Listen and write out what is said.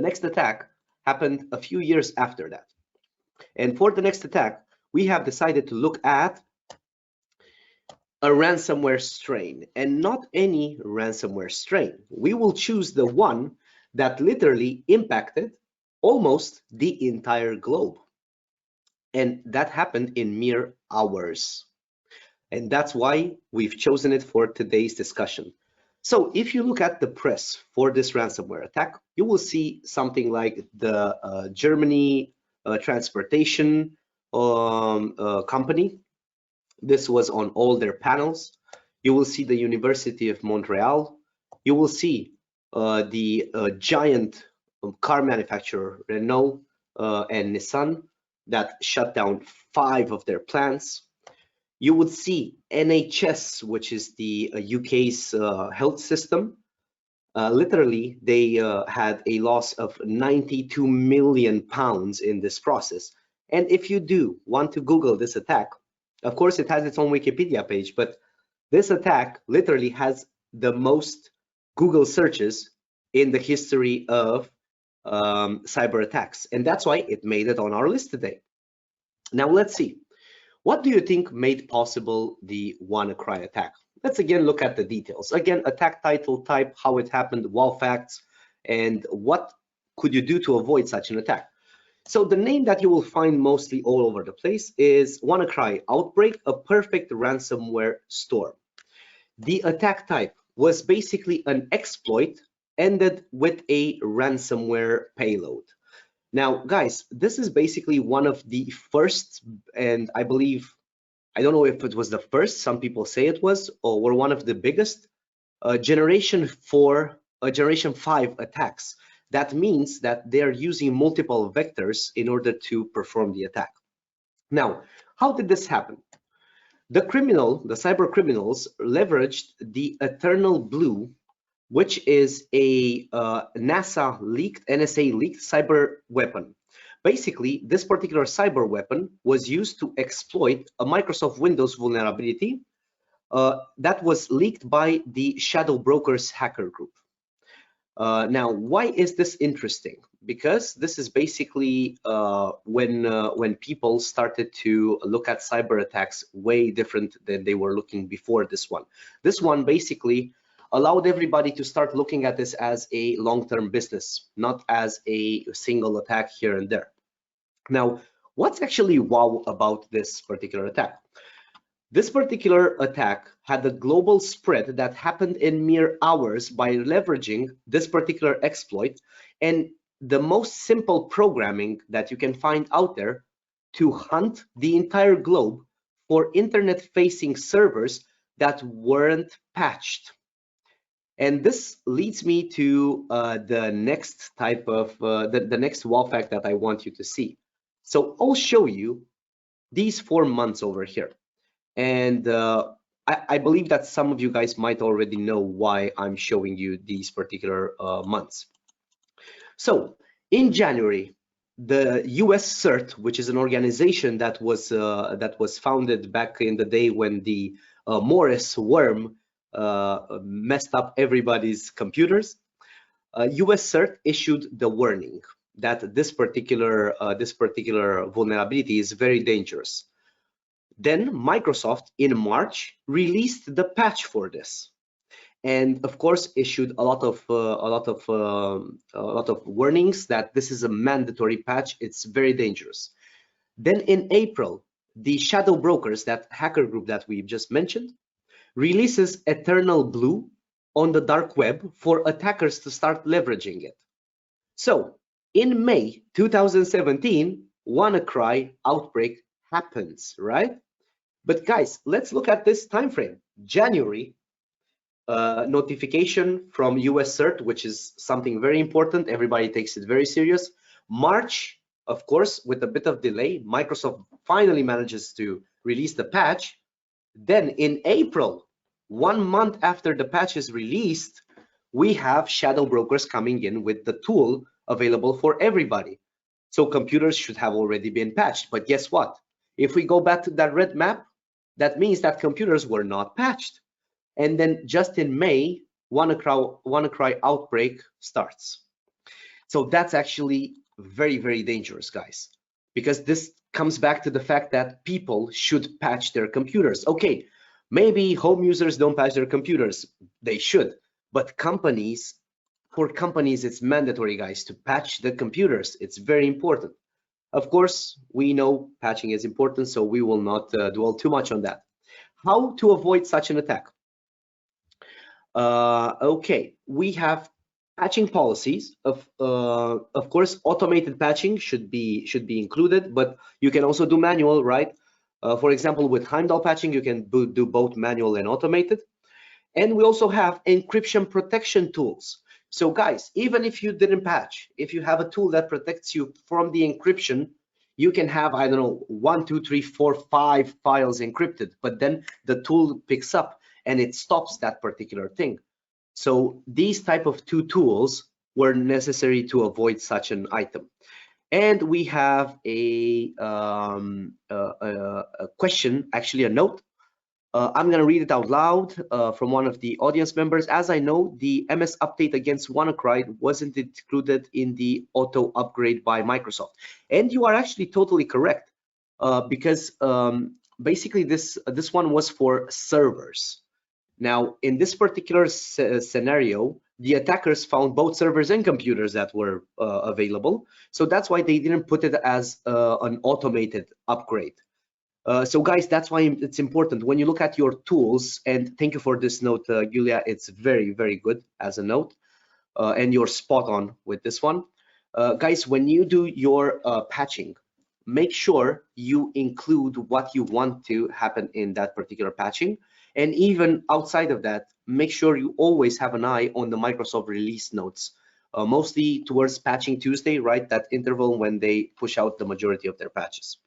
next attack happened a few years after that. And for the next attack, we have decided to look at a ransomware strain, and not any ransomware strain. We will choose the one that literally impacted almost the entire globe. And that happened in mere hours. And that's why we've chosen it for today's discussion. So if you look at the press for this ransomware attack, you will see something like the Germany transportation company. This was on all their panels. You will see the University of Montreal. You will see the giant car manufacturer Renault and Nissan that shut down 5 of their plants. You would see NHS, which is the UK's health system. Literally, they had a loss of 92 million pounds in this process. And if you do want to Google this attack, of course, it has its own Wikipedia page, but this attack literally has the most Google searches in the history of cyber attacks. And that's why it made it on our list today. Now, let's see. What do you think made possible the WannaCry attack? Let's again look at the details. Again, attack title, type, how it happened, WoW facts, and what could you do to avoid such an attack? So the name that you will find mostly all over the place is WannaCry Outbreak, a perfect ransomware storm. The attack type was basically an exploit ended with a ransomware payload. Now, guys, this is basically one of the first, and I believe, I don't know if it was the first, some people say it was, or were one of the biggest generation 5 attacks. That means that they're using multiple vectors in order to perform the attack. Now, how did this happen? The cyber criminals leveraged the Eternal Blue, which is a NSA leaked cyber weapon. Basically, this particular cyber weapon was used to exploit a Microsoft Windows vulnerability that was leaked by the Shadow Brokers hacker group. Now, why is this interesting? Because this is basically when people started to look at cyber attacks way different than they were looking before this one. This one basically allowed everybody to start looking at this as a long-term business, not as a single attack here and there. Now, what's actually wow about this particular attack? This particular attack had a global spread that happened in mere hours by leveraging this particular exploit and the most simple programming that you can find out there to hunt the entire globe for internet-facing servers that weren't patched. And this leads me to the next type of, the next wow fact that I want you to see. So I'll show you these 4 months over here. And I believe that some of you guys might already know why I'm showing you these particular months. So in January, the US CERT, which is an organization that was founded back in the day when the Morris worm messed up everybody's computers, US CERT issued the warning that this particular vulnerability is very dangerous. Then Microsoft in March released the patch for this, and of course issued a lot of warnings that this is a mandatory patch. It's very dangerous. Then in April, the Shadow Brokers, that hacker group that we've just mentioned, releases Eternal Blue on the dark web for attackers to start leveraging it. So in May 2017, WannaCry Outbreak happens, right? But guys, let's look at this time frame. January, notification from US CERT, which is something very important. Everybody takes it very serious. March, of course, with a bit of delay, Microsoft finally manages to release the patch. Then in April, 1 month after the patch is released, we have Shadow Brokers coming in with the tool available for everybody. So computers should have already been patched. But guess what? If we go back to that red map, that means that computers were not patched. And then just in May, WannaCry Outbreak starts. So that's actually very, very dangerous, guys, because this comes back to the fact that people should patch their computers. Okay, maybe home users don't patch their computers. They should, but companies, for companies, it's mandatory, guys, to patch the computers. It's very important. Of course, we know patching is important, so we will not dwell too much on that. How to avoid such an attack? Okay, we have patching policies. Of course, automated patching should be included, but you can also do manual, right? For example, with Heimdal patching, you can do both manual and automated. And we also have encryption protection tools. So guys, even if you didn't patch, if you have a tool that protects you from the encryption, you can have, I don't know, 1, 2, 3, 4, 5 files encrypted, but then the tool picks up and it stops that particular thing. So these type of two tools were necessary to avoid such an item. And we have a question, actually a note. I'm going to read it out loud from one of the audience members. As I know, the MS update against WannaCry wasn't included in the auto upgrade by Microsoft. And you are actually totally correct, because basically this one was for servers. Now, in this particular scenario, the attackers found both servers and computers that were available. So that's why they didn't put it as an automated upgrade. So guys, that's why it's important when you look at your tools, and thank you for this note, Julia, it's very, very good as a note, and you're spot on with this one. Guys, when you do your patching, make sure you include what you want to happen in that particular patching. And even outside of that, make sure you always have an eye on the Microsoft release notes, mostly towards Patching Tuesday, right? That interval when they push out the majority of their patches.